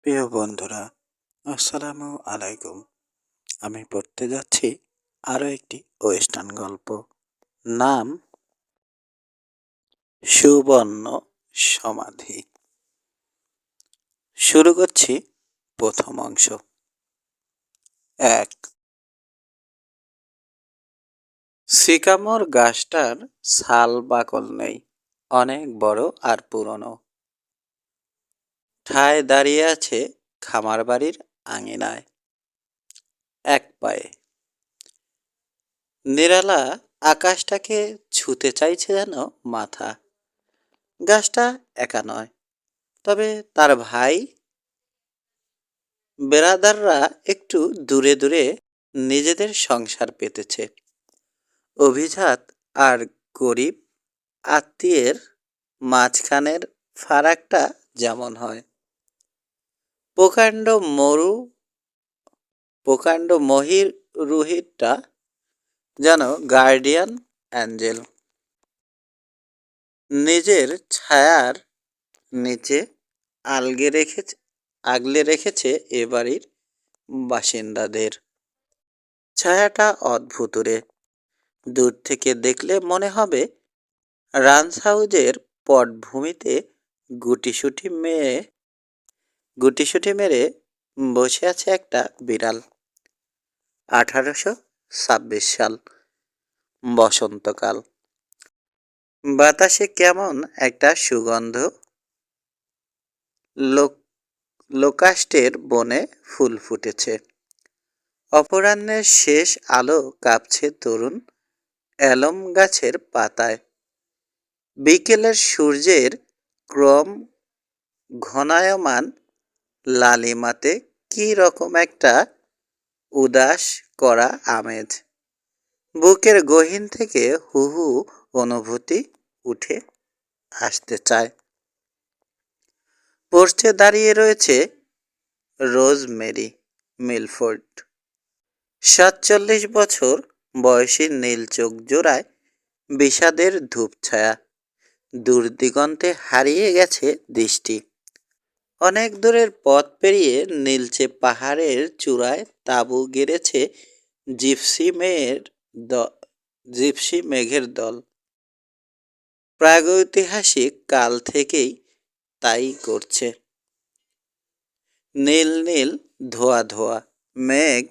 প্রিয় বন্ধুরা, আসসালামু আলাইকুম। আমি পড়তে যাচ্ছি আরও একটি ওয়েস্টার্ন গল্প। নাম সুবর্ণ সমাধি। শুরু করছি প্রথম অংশ। 1। সিকামোর গাছটার ছাল বাকল নেই, অনেক বড় আর পুরনো। ঠায় দাঁড়িয়ে আছে খামার বাড়ির আঙিনায়, এক পায়ে। নিরালা আকাশটাকে ছুতে চাইছে যেন মাথা। গাছটা একা নয়, তবে তার ভাই বেরাদাররা একটু দূরে দূরে নিজেদের সংসার পেতেছে। অভিজাত আর গরিব আত্মীয়ের মাঝখানের ফারাকটা যেমন হয়। প্রকাণ্ড মহিরুহিটা যেন গার্ডিয়ান অ্যাঞ্জেল। নিজের ছায়ার নিচে আগলে রেখেছে এ বাড়ির বাসিন্দাদের। ছায়াটা অদ্ভুত রে। দূর থেকে দেখলে মনে হবে রান্স হাউজের পটভূমিতে গুটিসুটি মেরে বসে আছে একটা বিড়াল। 1826 সাল, বসন্তকাল। বাতাসে কেমন একটা সুগন্ধ। লোকাস্টের বনে ফুল ফুটেছে। অপরাহ্নের শেষ আলো কাঁপছে তরুণ এলম গাছের পাতায়। বিকেলের সূর্যের ক্রম ঘনায়মান লালিমাতে কি রকম একটা উদাস করা আমেজ। বুকের গহীন থেকে হু হু অনুভূতি উঠে আসতে চায়। পোর্চে দাঁড়িয়ে রয়েছে রোজমেরি মিলফোর্ড। 47 বছর বয়সী, নীল চোখ জোড়ায় বিষাদের ধূপছায়া। দূরদিগন্তে হারিয়ে গেছে দৃষ্টি। অনেক দূরের পথ পেরিয়ে নীলচে পাহাড়ের চূড়ায় তাঁবু গেড়েছে জিপসি মেঘের দল। প্রাগৈতিহাসিক কাল থেকেই তাই করছে। নীল নীল ধোয়া ধোয়া মেঘ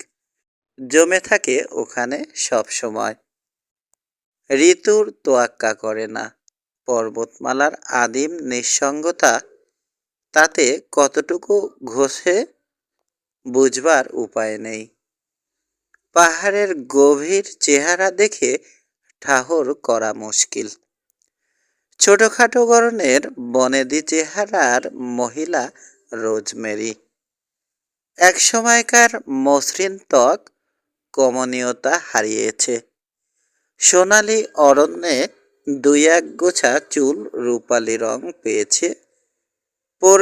জমে থাকে ওখানে সব সময়। ঋতুর তোয়াক্কা করে না। পর্বতমালার আদিম নিঃসঙ্গতা তাতে কতটুকু ঘষে বুঝবার উপায় নেই। পাহাড়ের গভীর চেহারা দেখে ঠাহর করা মুশকিল। ছোটখাটো গড়নের বনেদি চেহারার মহিলা রোজমেরি। এক সময়কার মসৃণ ত্বক কমনীয়তা হারিয়েছে। সোনালি অরণ্যে 2-1 গোছা চুল রূপালি রং পেয়েছে পোর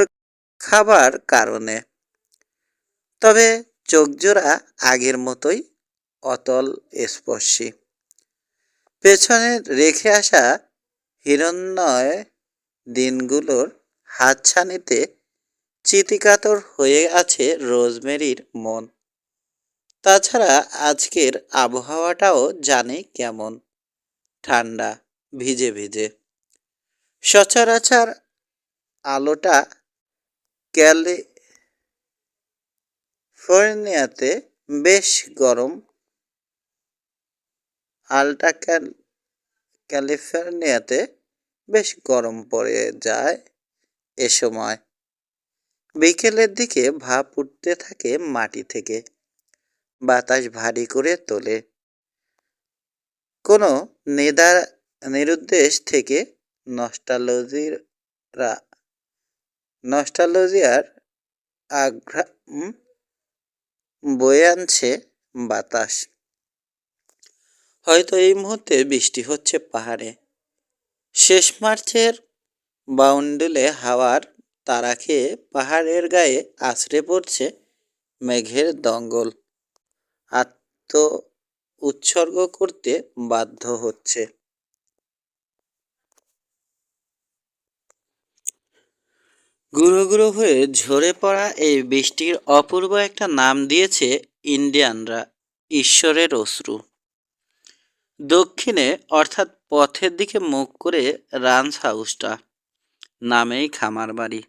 খাবার কারণে। তবে চোখজোড়া আগের মতোই অতল স্পর্শী। পেছনে রেখে আসা হিরণ্ময় দিনগুলোর হাতছানিতে চিতিকাতর হয়ে আছে রোজমেরির মন। তাছাড়া আজকের আবহাওয়াটাও জানে কেমন, ঠান্ডা, ভিজে ভিজে। সচরাচর আলোটা ক্যালিফোর্নিয়াতে বেশ গরম। ক্যালিফোর্নিয়াতে বেশ গরম পড়ে যায় এ সময়। বিকেলের দিকে ভাপ উঠতে থাকে মাটি থেকে। বাতাস ভারী করে তোলে। কোনো নিরুদ্দেশ থেকে নস্টালজিয়ার আঘ্রাণ বয়ে আনছে বাতাস। হয়তো এই মুহূর্তে বৃষ্টি হচ্ছে পাহাড়ে। শেষ মার্চের বাউন্ডুলে হাওয়ার তাড়া খেয়ে পাহাড়ের গায়ে আছড়ে পড়ছে মেঘের দঙ্গল। আত্ম উৎসর্গ করতে বাধ্য হচ্ছে। গুঁড়ো গুঁড়ো হয়ে ঝরে পড়া এই বৃষ্টির অপূর্ব একটা নাম দিয়েছে ইন্ডিয়ানরা, ঈশ্বরের অশ্রু। দক্ষিণে অর্থাৎ পথের দিকে মুখ করে রান্স হাউসটা, নামেই খামার বাড়ি।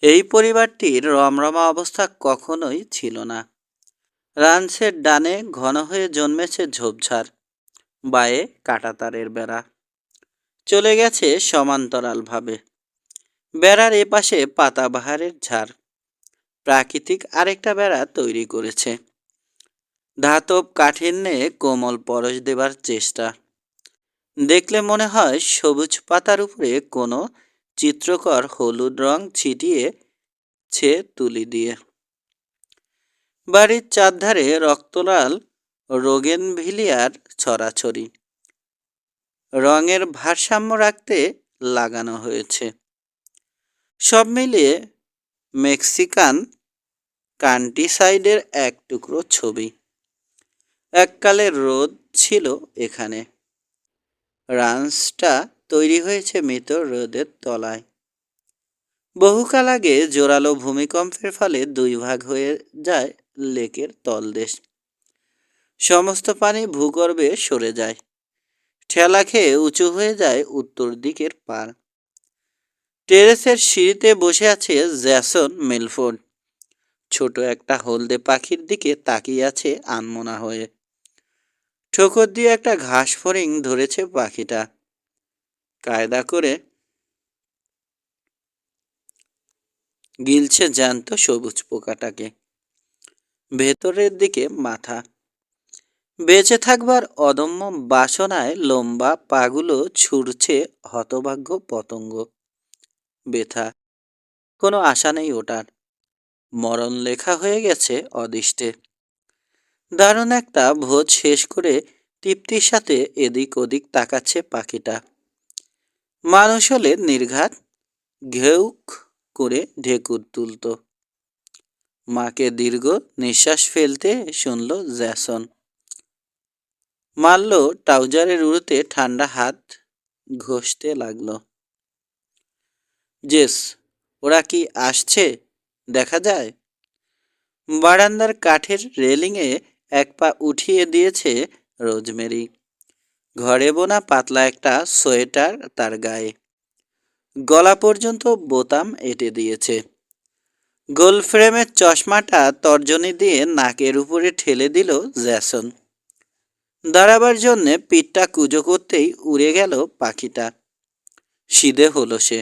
এই পরিবারটির রমরমা অবস্থা কখনোই ছিল না। রান্সের ডানে ঘন হয়ে জন্মেছে ঝোপঝাড়, বায়ে কাঁটাতারের বেড়া চলে গেছে সমান্তরালভাবে। বেড়ার এপাশে পাতাবাহারের ঝাড় প্রাকৃতিক আরেকটা বেড়া তৈরি করেছে, ধাতব কাঠিন্যে কোমল পরশ দেবার চেষ্টা। দেখলে মনে হয় সবুজ পাতার উপরে কোনো চিত্রকর হলুদ রং ছিটিয়েছে তুলি দিয়ে। বাড়ির চারধারে রক্তলাল রোগেনভিলিয়ার ছড়াছড়ি, রঙের ভারসাম্য রাখতে লাগানো হয়েছে। সব মিলিয়ে মেক্সিকান কান্ট্রিসাইডের এক টুকরো ছবি। এককালের রোদ ছিল এখানে, রান্সটা তৈরি হয়েছে মৃত রোদের তলায়। বহুকাল আগে জোরালো ভূমিকম্পের ফলে দুই ভাগ হয়ে যায় লেকের তলদেশ। সমস্ত পানি ভূগর্ভে সরে যায়, ঠেলা খেয়ে উঁচু হয়ে যায় উত্তর দিকের পার। টেরেসের সিঁড়িতে বসে আছে জ্যাসন মিলফোর্ড, ছোট একটা হলদে পাখির দিকে তাকিয়ে আছে আনমনা হয়ে। ঠোকর দিয়ে একটা ঘাস ফড়িং ধরেছে পাখিটা, কায়দা করে গিলছে জ্যান্ত সবুজ পোকাটাকে। ভেতরের দিকে মাথা, বেঁচে থাকবার অদম্য বাসনায় লম্বা পাগুলো ছুঁড়ছে হতভাগ্য পতঙ্গ। ব্যথা, কোনো আশা নেই ওটার, মরণ লেখা হয়ে গেছে অদিষ্টে। দারুণ একটা ভোজ শেষ করে তৃপ্তির সাথে এদিক ওদিক তাকাচ্ছে পাখিটা। মানুষ হলে নির্ঘাত ঘেউক করে ঢেকুর তুলত। মাকে দীর্ঘ নিঃশ্বাস ফেলতে শুনল জ্যাসন। মারল ট্রাউজারের উড়োতে ঠান্ডা হাত ঘষতে লাগলো। জেস, ওরা কি আসছে দেখা যায়? বারান্দার কাঠের রেলিংয়ে এক পা উঠিয়ে দিয়েছে রোজমেরি। ঘরে বোনা পাতলা একটা সোয়েটার তার গায়ে, গলা পর্যন্ত বোতাম এঁটে দিয়েছে। গোল ফ্রেমের চশমাটা তর্জনী দিয়ে নাকের উপরে ঠেলে দিল জ্যাসন। দাঁড়াবার জন্যে পিঠটা কুঁজো করতেই উড়ে গেল পাখিটা। সিধে হলো সে।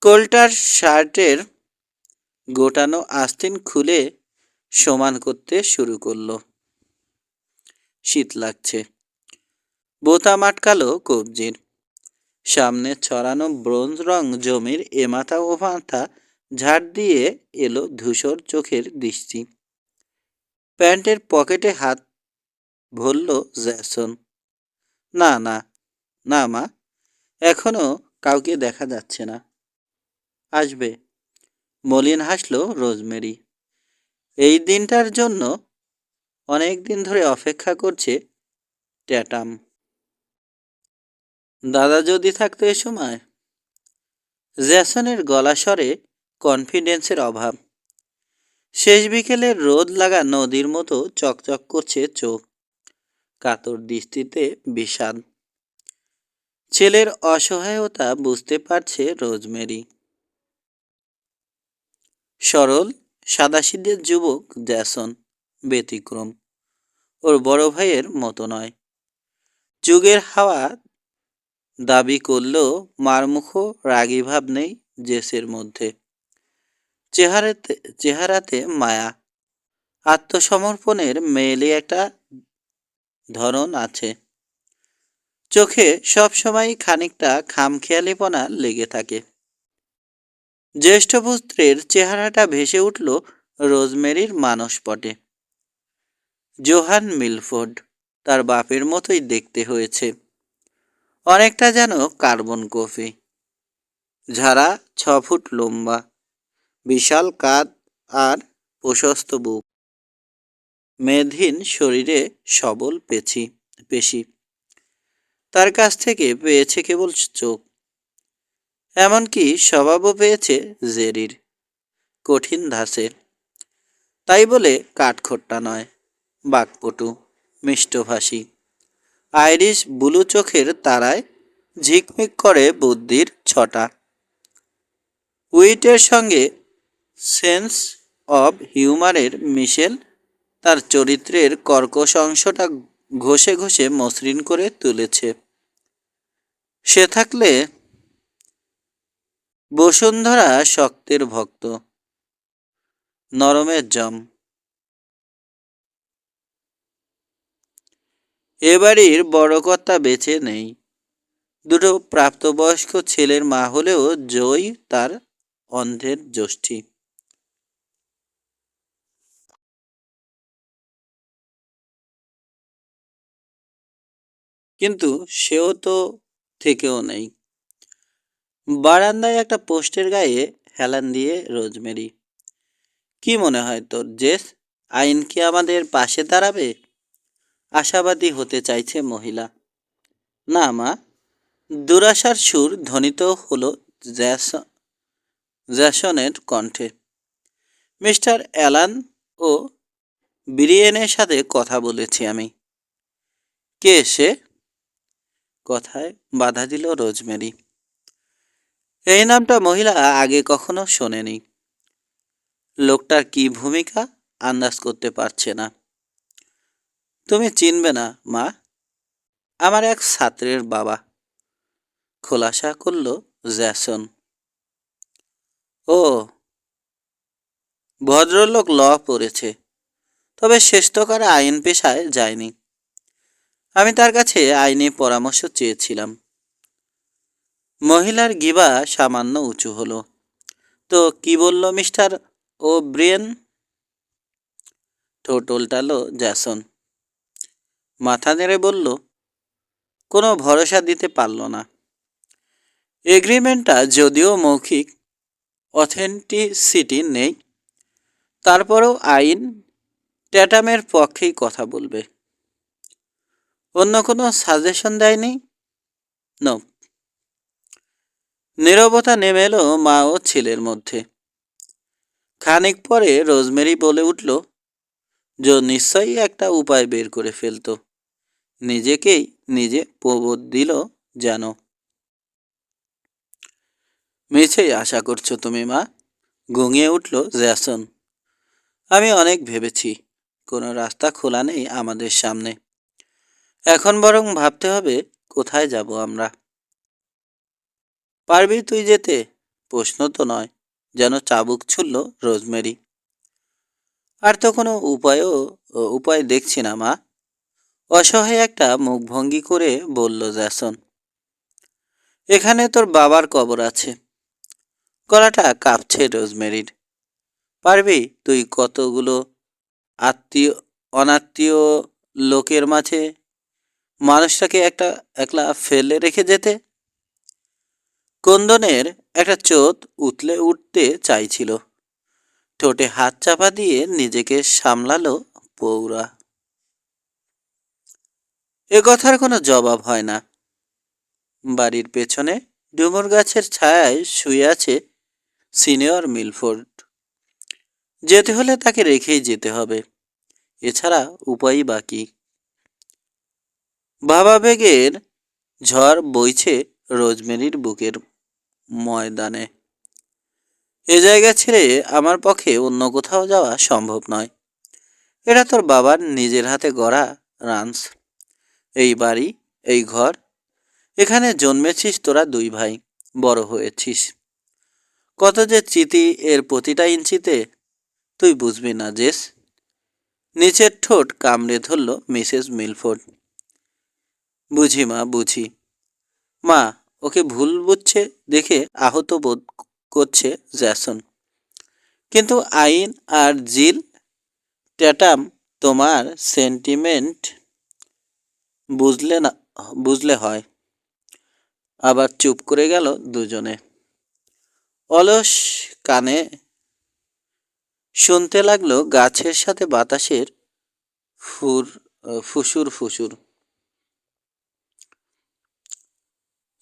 কোল্টার শার্টের গোটানো আস্তিন খুলে সমান করতে শুরু করলো। শীত লাগছে। বোতাম আটকালো কবজির। সামনে ছড়ানো ব্রোঞ্জ রং জমির এমাথা ও মাথা ঝাড় দিয়ে এলো ধূসর চোখের দৃষ্টি। প্যান্টের পকেটে হাত ভরল জ্যাসন। না না না মা, এখনো কাউকে দেখা যাচ্ছে না। আসবে, মলিন হাসল রোজমেরি। এই দিনটার জন্য অনেক দিন ধরে অপেক্ষা করছে ট্যাটাম। দাদা যদি থাকতো এ সময়। জ্যাসনের গলা স্বরে কনফিডেন্সের অভাব। শেষ বিকেলের রোদ লাগা নদীর মতো চকচক করছে চোখ, কাতর দৃষ্টিতে বিষাদ। ছেলের অসহায়তা বুঝতে পারছে রোজমেরি। সরল সাদাসিধে যুবক জ্যাসন ব্যতিক্রম, ওর বড় ভাইয়ের মতো নয়। যুগের হাওয়া দাবি করলেও মারমুখো রাগী ভাব নেই জেসের মধ্যে। চেহারাতে মায়া, আত্মসমর্পণের মেয়েলি একটা ধরন আছে। চোখে সবসময় খানিকটা খামখেয়ালিপনা লেগে থাকে। জ্যেষ্ঠ পুত্রের চেহারাটা ভেসে উঠল রোজমেরির মানসপটে। জোহান মিলফোর্ড তার বাপের মতোই দেখতে হয়েছে, অনেকটা যেন কার্বন কফি। ঝাড়া 6 ফুট লম্বা, বিশাল কাঁধ আর প্রশস্ত বুক, মেদহীন শরীরে সবল পেশি। তার কাছ থেকে পেয়েছে কেবল চোখ, এমনকি স্বভাবও পেয়েছে জেরির, কঠিন ধাঁচের। তাই বলে কাঠখোট্টা নয়, বাকপটু, মিষ্টভাষী। আইরিশ বুলু চোখের তারায় ঝিকমিক করে বুদ্ধির ছটা। উইটের সঙ্গে সেন্স অব হিউমারের মিশেল তার চরিত্রের কর্কশ অংশটা ঘষে ঘষে মসৃণ করে তুলেছে। সে থাকলে বসুন্ধরা শক্তের ভক্ত, নরমের জম। এ বাড়ির বড় কর্তা বেঁচে নেই। দুটো প্রাপ্তবয়স্ক ছেলের মা হলেও জয় তার অন্ধের জ্যোষ্ঠী। কিন্তু সেও তো থেকেও নেই। বারান্দায় একটা পোস্টের গায়ে হেলান দিয়ে রোজমেরি। কি মনে হয় তোর জেস, আইন কি আমাদের পাশে দাঁড়াবে? আশাবাদী হতে চাইছে মহিলা। না মা, দুরাশার সুর ধ্বনিত হলো জ্যাসনের কণ্ঠে। মিস্টার অ্যালান ও ব্রিয়েনের সাথে কথা বলেছি আমি। কে সে? কথায় বাধা দিল রোজমেরি। এই নামটা মহিলা আগে কখনো শোনেনি। লোকটার কি ভূমিকা আন্দাজ করতে পারছে না। তুমি চিনবে না মা, আমার এক ছাত্রের বাবা, খোলাসা করল জ্যাসন। ও, ভদ্রলোক ল পড়েছে, তবে শেষতকার আইন পেশায় যায়নি। আমি তার কাছে আইনি পরামর্শ চেয়েছিলাম। মহিলার গিবা সামান্য উঁচু হলো। তো কি বলল মিস্টার ও ব্রিয়েন? ঠোঁট উল্টালো জ্যাসন। মাথা নেড়ে বলল, কোনো ভরসা দিতে পারল না। এগ্রিমেন্টটা যদিও মৌখিক, অথেন্টিসিটি নেই, তারপরেও আইন ট্যাটামের পক্ষেই কথা বলবে। অন্য কোনো সাজেশন দেয়নি? নো। নীরবতা নেমে এলো মা ও ছেলের মধ্যে। খানিক পরে রোজমেরি বলে উঠল, জো নিশ্চয়ই একটা উপায় বের করে ফেলতো। নিজেকেই নিজে প্রবোধ দিল যেন। মিছেই আশা করছো তুমি মা, ঘুমিয়ে উঠল জ্যাসন। আমি অনেক ভেবেছি, কোনো রাস্তা খোলা নেই আমাদের সামনে। এখন বরং ভাবতে হবে কোথায় যাব আমরা। পারবি তুই যেতে? প্রশ্ন তো নয়, যেন চাবুক ছুড়ল রোজমেরি। আর তো কোনো উপায় দেখছি না মা, অসহায় একটা মুখভঙ্গি করে বলল জ্যাসন। এখানে তোর বাবার কবর আছে। গলাটা কাঁপছে রোজমেরির। পারবি তুই কতগুলো আত্মীয় অনাত্মীয় লোকের মাঝে মানুষটাকে একলা ফেলে রেখে যেতে? কন্দনের একটা চোট উতলে উঠতে চাইছিল। ঠোঁটে হাত চাপা দিয়ে নিজেকে সামলালো পৌরা। এ কথার কোনো জবাব হয় না। বাড়ির পেছনে ডুমুর গাছের ছায়ায় শুয়ে আছে সিনিয়র মিলফোর্ড। যেতে হলে তাকে রেখেই যেতে হবে, এছাড়া উপায়ই বাকি। ভাবাবেগের ঝড় বইছে রোজমেরির বুকের ময়দানে। এ জায়গা ছেড়ে আমার পক্ষে অন্য কোথাও যাওয়া সম্ভব নয়। এটা তোর বাবার নিজের হাতে গড়া রান্স। এই বাড়ি, এই ঘর, এখানে জন্মেছিস তোরা দুই ভাই, বড় হয়েছিস। কত যে স্মৃতি এর প্রতিটা ইঞ্চিতে, তুই বুঝবি না জেস। নিচের ঠোঁট কামড়ে ধরল মিসেস মিলফোর্ড। বুঝি মা, বুঝি। মা ওকে ভুল বুঝছে দেখে আহত বোধ করছে জ্যাসন। কিন্তু আইন আর জিল ট্যাটাম তোমার সেন্টিমেন্ট বুঝলে না, বুঝলে হয়। আবার চুপ করে গেল দুজনে। অলস কানে শুনতে লাগলো গাছের সাথে বাতাসের ফুর ফুসুর ফুসুর।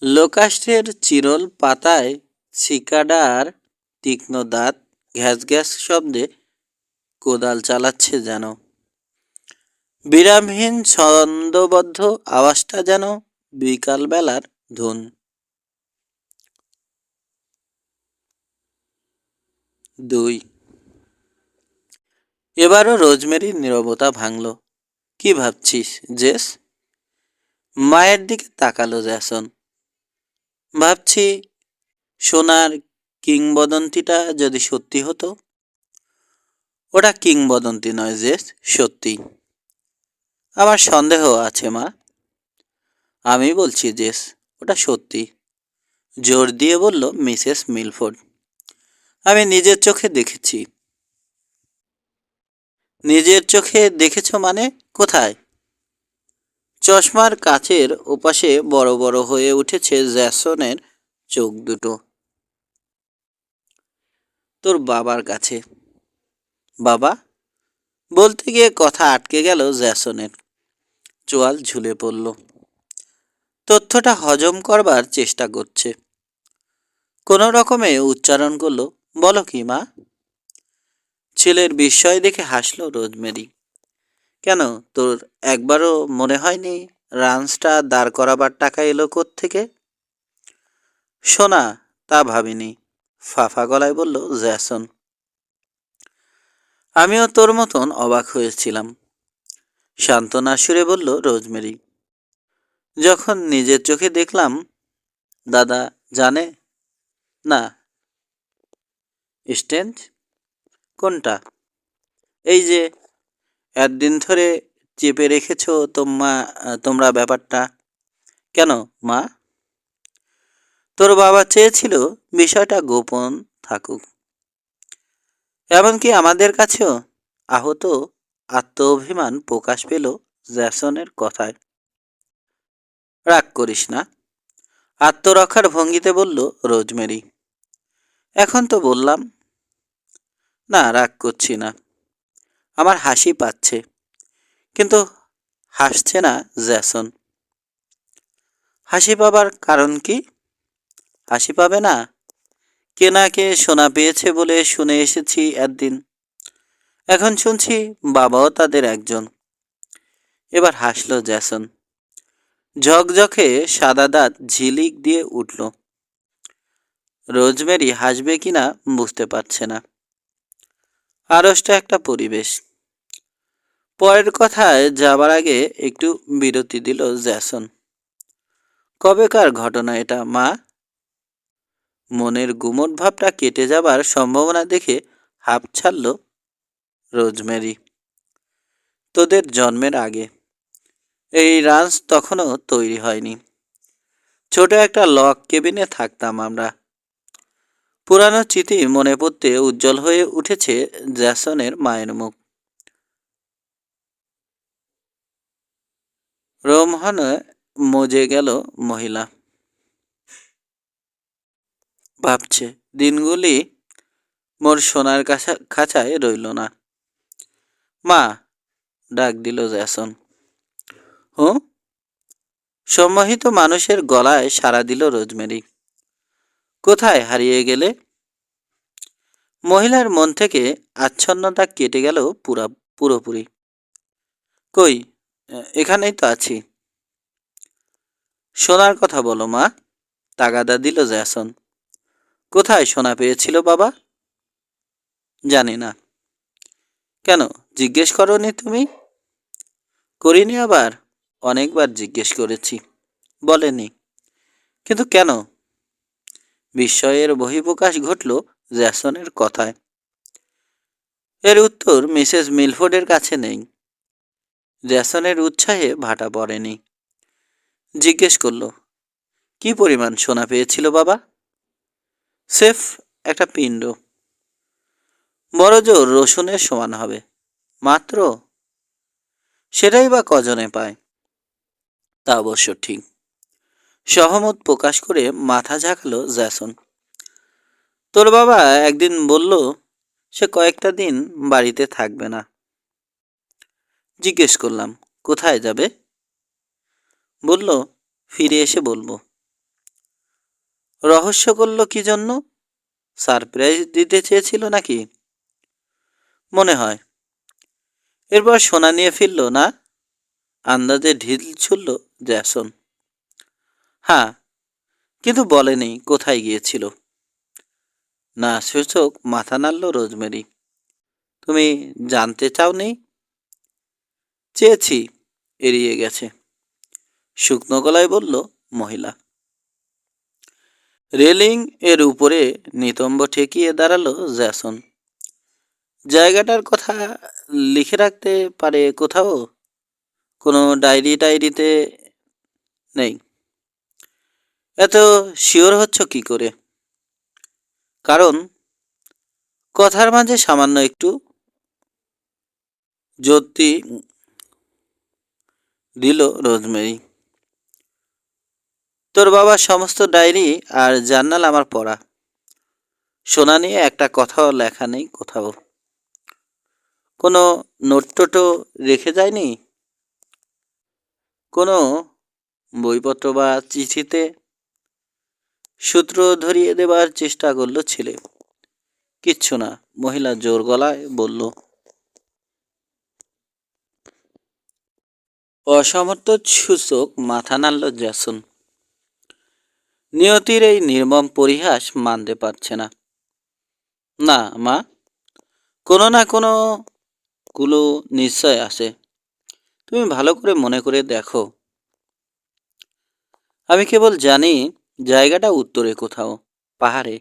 লোকাষ্টের চিরল পাতায় সিকাডার তীক্ষ্ণ দাঁত ঘ্যাস ঘ্যাস শব্দে কোদাল চালাচ্ছে যেন। বিরামহীন ছন্দবদ্ধ আওয়াজটা যেন বিকালবেলার ধুন। 2। এবারও রোজমেরির নীরবতা ভাঙল। কি ভাবছিস জেস? মায়ের দিকে তাকালো জ্যাসন। ভাবছি সোনার কিংবদন্তিটা যদি সত্যি হতো। ওটা কিংবদন্তি নয় জেস, সত্যি। আমার সন্দেহ আছে মা। আমি বলছি জেস, ওটা সত্যি, জোর দিয়ে বলল মিসেস মিলফোর্ড। আমি নিজের চোখে দেখেছি। নিজের চোখে দেখেছ মানে? কোথায়? চশমার কাচের ওপাশে বড় বড় হয়ে উঠেছে জ্যাসনের চোখ দুটো। তোর বাবার কাছে। বাবা? বলতে গিয়ে কথা আটকে গেল জ্যাসনের। চোয়াল ঝুলে পড়ল। তথ্যটা হজম করবার চেষ্টা করছে। কোনো রকমে উচ্চারণ করলো, বলো কি মা? ছেলের বিস্ময় দেখে হাসল রোজমেরি। কেন, তোর একবারও মনে হয়নি রাঞ্চটা দাঁড় করাবার টাকা এলো থেকে? শোনা, তা ভাবিনি, ফাফা গলায় বলল জ্যাসন। আমিও তোর মতন অবাক হয়েছিলাম, সান্ত্বনা সুরে বলল রোজমেরি। যখন নিজের চোখে দেখলাম। দাদা জানে? না। স্ট্রেঞ্জ? কোনটা? এই যে একদিন ধরে চেপে রেখেছ তোমরা ব্যাপারটা। কেন মা? তোর বাবা চেয়েছিল বিষয়টা গোপন থাকুক, এমনকি আমাদের কাছেও। আহত আত্ম-অভিমান প্রকাশ পেল জ্যাসনের কথায়। রাগ করিস না, আত্মরক্ষার ভঙ্গিতে বলল রোজমেরি। এখন তো বললাম। না, রাগ করছি না, আমার হাসি পাচ্ছে, কিন্তু হাসছে না জ্যাসন। হাসি পাবার কারণ কি? হাসি পাবে না? কে না কে সোনা পেয়েছে বলে শুনে এসেছি একদিন। এখন শুনছি বাবাও তাদের একজন। এবার হাসল জ্যাসন। ঝকঝকে সাদা দাঁত ঝিলিক দিয়ে উঠল। রোজমেরি হাসবে কিনা বুঝতে পারছে না। আড়ষ্ট একটা পরিবেশ। পরের কথায় যাবার আগে একটু বিরতি দিল জ্যাসন। কবেকার ঘটনা এটা মা? মনের গুমট ভাবটা কেটে যাবার সম্ভাবনা দেখে হাঁপ ছাড়ল রোজমেরি। তোদের জন্মের আগে। এই রাঞ্চ তখনও তৈরি হয়নি। ছোট একটা লক কেবিনে থাকতাম আমরা। পুরানো স্মৃতি মনে পড়তে উজ্জ্বল হয়ে উঠেছে জ্যাসনের মায়ের মুখ। রোমহনে মজে গেল মহিলা। ভাবছে দিনগুলি মোর সোনার খাঁচায় রইল না। মা, ডাক দিল জ্যাসন। হুঁ? সম্মোহিত মানুষের গলায় সাড়া দিল রোজমেরি। কোথায় হারিয়ে গেলে? মহিলার মন থেকে আচ্ছন্নতা কেটে গেল পুরোপুরি। কই, এখানেই তো আছি। সোনার কথা বলো মা, তাগাদা দিল জ্যাসন। কোথায় সোনা পেয়েছিল বাবা? জানি না। কেন, জিজ্ঞেস করনি তুমি? করিনি আবার? অনেকবার জিজ্ঞেস করেছি, বলেনি। কিন্তু কেন? বিস্ময়ের বহিঃপ্রকাশ ঘটল জ্যাসনের কথায়। এর উত্তর মিসেস মিলফোর্ডের কাছে নেই। জ্যাসনের উৎসাহে ভাটা পড়েনি। জিজ্ঞেস করল, কি পরিমাণ সোনা পেয়েছিল বাবা? সেফ একটা পিণ্ড, বড় জোর রসুনের সমান হবে মাত্র। সেটাই বা কজনে পায়? তা অবশ্য ঠিক। সহমত প্রকাশ করে মাথা ঝাঁকালো জ্যাসন। তোর বাবা একদিন বলল সে কয়েকটা দিন বাড়িতে থাকবে না। জিজ্ঞেস করলাম, কোথায় যাবে? বলল, ফিরে এসে বলবো। রহস্য করল কি জন্য? সারপ্রাইজ দিতে চেয়েছিল নাকি? মনে হয়। এরপর সোনা নিয়ে ফিরল না? আন্দাজে ঢিল ছুড়ল জ্যাসন। হ্যাঁ, কিন্তু বলেনি কোথায় গিয়েছিল। না সূচক মাথা নাড়ল রোজমেরি। তুমি জানতে চাওনি? চেয়েছি, এড়িয়ে গেছে, শুকনো গলায় বলল মহিলা। রেলিং এর উপরে নিতম্ব ঠেকিয়ে দাঁড়ালো জ্যাসন। জায়গাটার কথা লিখে রাখতে পারে কোথাও? কোনো ডায়েরিতে নেই। এত শিওর হচ্ছ কি করে? কারণ কথার মাঝে সামান্য একটু জ্যোতি দিল রোজমেরি। তোর বাবার সমস্ত ডায়েরি আর জার্নাল আমার পড়া। সোনা নিয়ে একটা কথাও লেখা নেই কোথাও। কোনো নোটটোটো রেখে যায়নি? কোনো বইপত্র বা চিঠিতে? সূত্র ধরিয়ে দেবার চেষ্টা করল ছেলে। কিচ্ছু না, মহিলা জোর গলায় বলল। অসমর্থ সূচক মাথা নাড়ল জ্যাসন। নিয়তির এই নির্মম পরিহাস মানতে পারছে না। না মা, কোনো না কোনো গুলো নিশ্চয় আছে। তুমি ভালো করে মনে করে দেখো। আমি কেবল জানি জায়গাটা উত্তরে কোথাও, পাহাড়ে।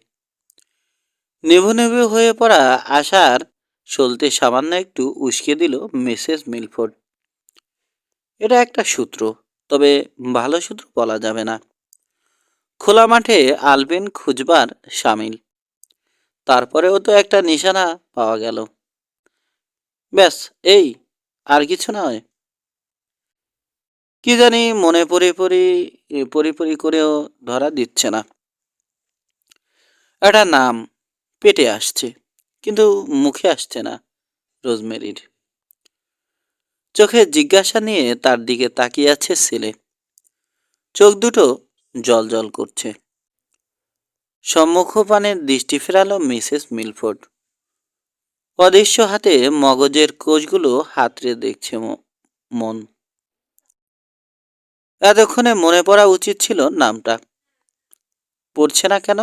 নেভু নেভু হয়ে পড়া আশার সলতে সামান্য একটু উস্কে দিল মিসেস মিলফোর্ড। এটা একটা সূত্র, তবে ভালো সূত্র বলা যাবে না। খোলা মাঠে আলবিন খুঁজবার সামিল। তারপরেও তো একটা নিশানা পাওয়া গেল। ব্যাস এই, আর কিছু নয়। কি জানি মনে পরি করেও ধরা দিচ্ছে না। একটা নাম পেটে আসছে, কিন্তু মুখে আসছে না রোজমেরির। চোখে জিজ্ঞাসা নিয়ে তার দিকে তাকিয়ে আছে ছেলে। চোখ দুটো জল জল করছে। সম্মুখপানের দৃষ্টি ফেরালো মিসেস মিলফোর্ড। অদৃশ্য হাতে মগজের কোষগুলো হাতড়ে দেখছে মন। এতক্ষণে মনে পড়া উচিত ছিল নামটা। পড়ছে না কেন?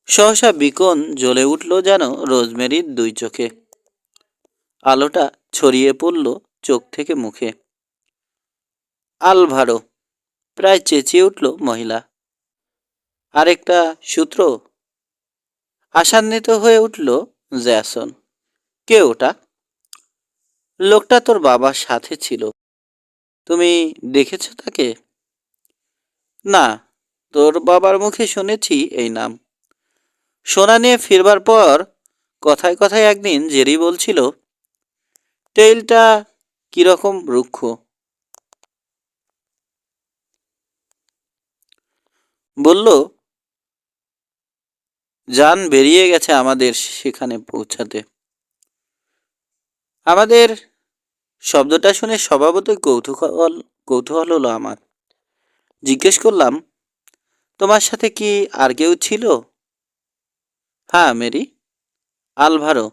সহসা বিকন জ্বলে উঠল যেন রোজমেরির দুই চোখে। আলোটা ছড়িয়ে পড়ল চোখ থেকে মুখে। আলভারো, প্রায় চেঁচিয়ে উঠল মহিলা। আরেকটা সূত্র? আশান্বিত হয়ে উঠল জ্যাসন। কে ওটা? লোকটা তোর বাবার সাথে ছিল। তুমি দেখেছ তাকে? না, তোর বাবার মুখে শুনেছি এই নাম। সোনা নিয়ে ফিরবার পর কথায় কথায় একদিন জেরি বলছিল, টেইলটা কিরকম রুক্ষ। বলল জান বেরিয়ে গেছে আমাদের সেখানে পৌঁছাতে। আমাদের শব্দটা শুনে স্বভাবতই কৌতূহল হলো আমার। জিজ্ঞেস করলাম, তোমার সাথে কি আর কেউ ছিল? হ্যাঁ মেরি, আলভারো,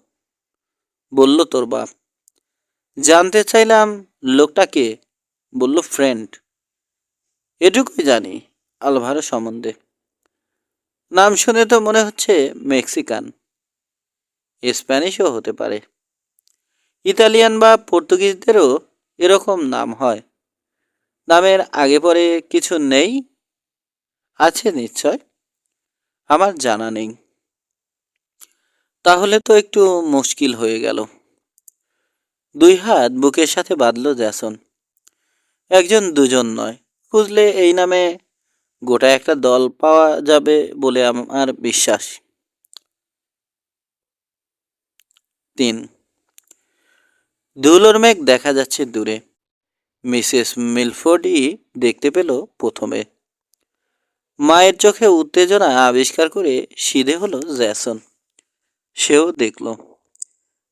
বলল তোর বাপ। জানতে চাইলাম লোকটা কে? বলল ফ্রেন্ড। এটুকুই জানি আলভারো সম্বন্ধে। নাম শুনে তো মনে হচ্ছে মেক্সিকান। স্প্যানিশও হতে পারে। ইতালিয়ান বা পর্তুগিজদেরও এরকম নাম হয়। নামের আগে পরে কিছু নেই? আছে নিশ্চয়, আমার জানা নেই। তাহলে তো একটু মুশকিল হয়ে গেল। দুই হাত বুকের সাথে বাঁধল জ্যাসন। একজন দুজন নয়, খুঁজলে এই নামে গোটা একটা দল পাওয়া যাবে বলে আমার বিশ্বাস। 3 ধুলোর মেঘ দেখা যাচ্ছে দূরে। মিসেস মিলফোর্ডই দেখতে পেল প্রথমে। মায়ের চোখে উত্তেজনা আবিষ্কার করে সিধে হলো জ্যাসন। সেও দেখল,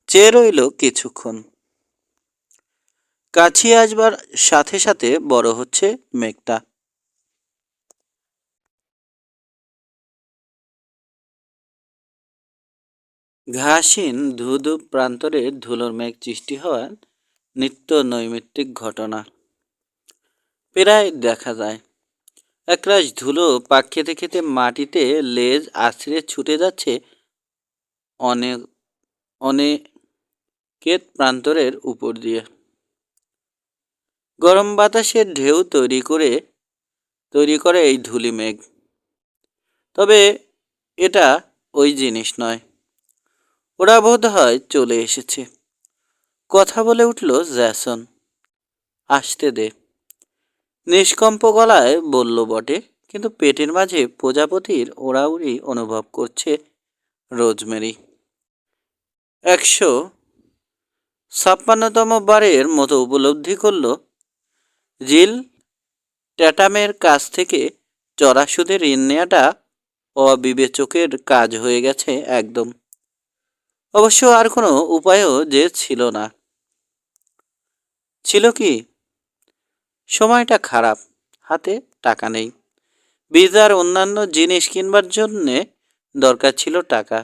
চেয়ে রইল কিছুক্ষণ। কাছিয়ে আসবার সাথে সাথে বড় হচ্ছে মেঘটা। ঘাসহীন ধূধু প্রান্তরে ধুলোর মেঘ সৃষ্টি হওয়ার নিত্য নৈমিত্তিক ঘটনা প্রায় দেখা যায়। একরাশ ধুলো পাক খেতে খেতে মাটিতে লেজ আছড়ে ছুটে যাচ্ছে অনেক অনেকের প্রান্তরের উপর দিয়ে। গরম বাতাসের ঢেউ তৈরি করে এই ধূলি মেঘ। তবে এটা ওই জিনিস নয়। ওরা বোধ হয় চলে এসেছে। কথা বলে উঠল জ্যাসন। আসতে দে। নিষ্কম্প গলায় বলল বটে, কিন্তু পেটের মাঝে প্রজাপতির ওড়াউড়ি অনুভব করছে রোজমেরি। 156তম বারের মতো উপলব্ধি করল জিল ট্যাটামের কাছ থেকে চড়া সুদে ঋণ নেওয়াটা অবিবেচকের কাজ হয়ে গেছে একদম। অবশ্য আর কোনো উপায়ও যে ছিল না। ছিল কি? সময়টা খারাপ, হাতে টাকা নেই। বীজ আর অন্যান্য জিনিস কিনবার জন্যে দরকার ছিল টাকা।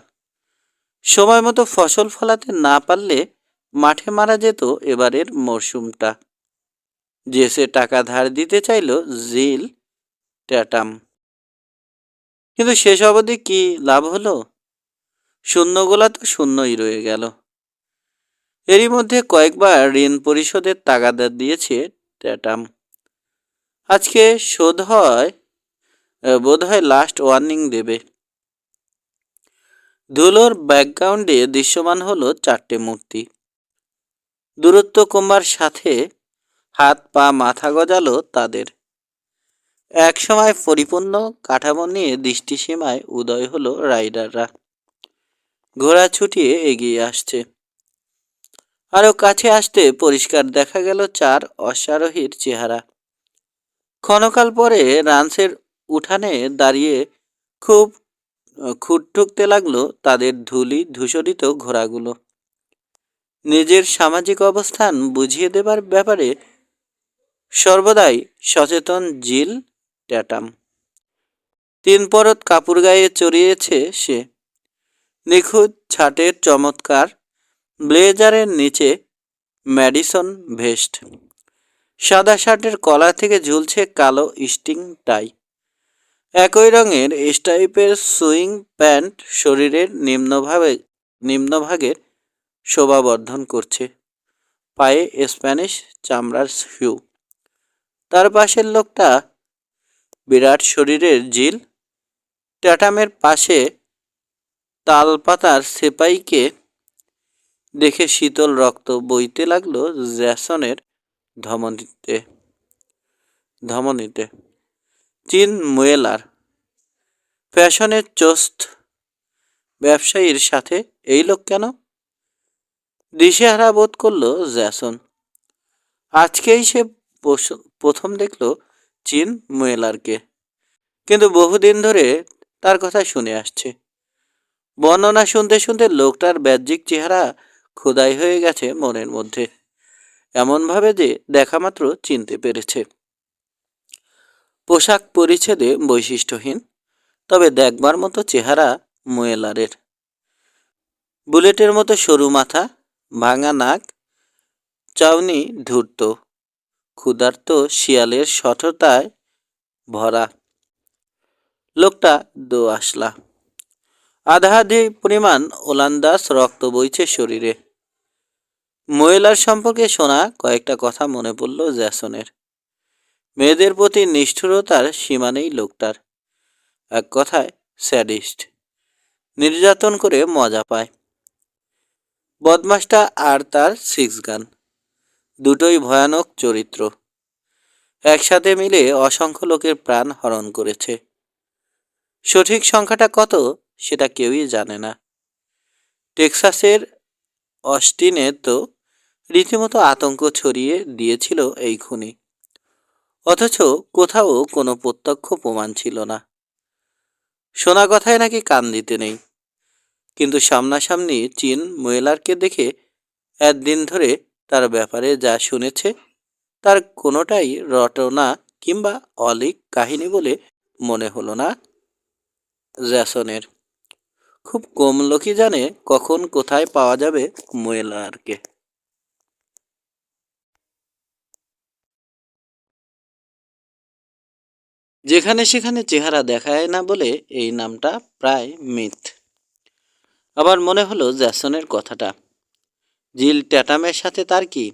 সময় মতো ফসল ফলাতে না পারলে মাঠে মারা যেত এবারের মরশুমটা। যে সে টাকা ধার দিতে চাইল জিল ট্যাটাম। কিন্তু শেষ অবধি কি লাভ হলো? শূন্য গোলা তো শূন্যই রয়ে গেল। এরই মধ্যে কয়েকবার ঋণ পরিশোধের তাগাদা দিয়েছে ট্যাটাম। আজকে বোধহয় লাস্ট ওয়ার্নিং দেবে। ধুলোর ব্যাকগ্রাউন্ডে দৃশ্যমান হলো 4টে মূর্তি। দূরত্ব কমবার সাথে হাত পা মাথা গজালো তাদের। একসময় পরিপূর্ণ কাঠামো নিয়ে দৃষ্টিসীমায় উদয় হলো রাইডাররা। ঘোড়া ছুটিয়ে এগিয়ে আসছে। আরো কাছে আসতে পরিষ্কার দেখা গেল 4 অশ্বারোহীর চেহারা। ক্ষণকাল পরে রান্সের উঠানে দাঁড়িয়ে খুব খুঁট ঠুকতে লাগলো তাদের ধূলি ধূসরিত ঘোড়াগুলো। নিজের সামাজিক অবস্থান বুঝিয়ে দেবার ব্যাপারে সর্বদাই সচেতন জিল ট্যাটাম। 3 পরত কাপড় গায়ে চড়িয়েছে সে। নিখুঁত ছাটের চমৎকার ব্লেজারের নিচে ম্যাডিসন ভেস্ট। সাদা শার্টের কলার থেকে ঝুলছে কালো স্টিং টাই। একই রঙের স্টাইপের সুইং প্যান্ট শরীরের নিম্নভাগের শোভাবর্ধন করছে। পায়ে স্প্যানিশ চামড়ার শু। তার পাশের লোকটা বিরাট শরীরের জিল ট্যাটামের পাশে তালপাতার সেপাইকে দেখে শীতল রক্ত বইতে লাগলো জ্যাসনের ধমনীতে। চিন মুয়েলার, ফ্যাশনের চোস্ত ব্যবসায়ীর সাথে এই লোক কেন? দিশেহারা বোধ করল জ্যাসন। আজকেই সে প্রথম দেখল চিন মুয়েলারকে, কিন্তু বহুদিন ধরে তার কথা শুনে আসছে। বর্ণনা শুনতে শুনতে লোকটার বাহ্যিক চেহারা খোদাই হয়ে গেছে মনের মধ্যে, এমনভাবে যে দেখা মাত্র চিনতে পেরেছে। পোশাক পরিচ্ছেদে বৈশিষ্ট্যহীন, তবে দেখবার মতো চেহারা মুয়েলারের। বুলেটের মতো সরু মাথা, ভাঙা নাক, চাউনি ধূর্ত, ক্ষুধার্ত শিয়ালের সঠতায় ভরা। লোকটা দোআঁশলা। আধাআধি পরিমাণ ওলান্দাজ রক্ত বইছে শরীরে। মুয়েলার সম্পর্কে শোনা কয়েকটা কথা মনে পড়ল জ্যাসনের। মেয়েদের প্রতি নিষ্ঠুরতার সীমা নেই লোকটার। এক কথায় স্যাডিস্ট। নির্যাতন করে মজা পায়। বদমাসটা আর তার 6 গান, দুটোই ভয়ানক চরিত্র। একসাথে মিলে অসংখ্য লোকের প্রাণ হরণ করেছে। সঠিক সংখ্যাটা কত সেটা কেউই জানে না। টেক্সাসের অস্টিনে তো রীতিমতো আতঙ্ক ছড়িয়ে দিয়েছিল এই খুনি। অথচ কোথাও কোনো প্রত্যক্ষ প্রমাণ ছিল না। শোনা কথায় নাকি কান দিতে নেই, কিন্তু সামনাসামনি চিন মুয়েলারকে দেখে একদিন ধরে তার ব্যাপারে যা শুনেছে তার কোনোটাই রটনা কিংবা অলীক কাহিনী বলে মনে হলো না জ্যাসনের। খুব কম লোকই জানে কখন কোথায় পাওয়া যাবে ময়লারকে। যেখানে সেখানে চেহারা দেখায় না বলে এই নামটা প্রায় মিথ। আবার মনে হলো জ্যাসনের কথাটা, জিল ট্যাটামের সাথে তার কি?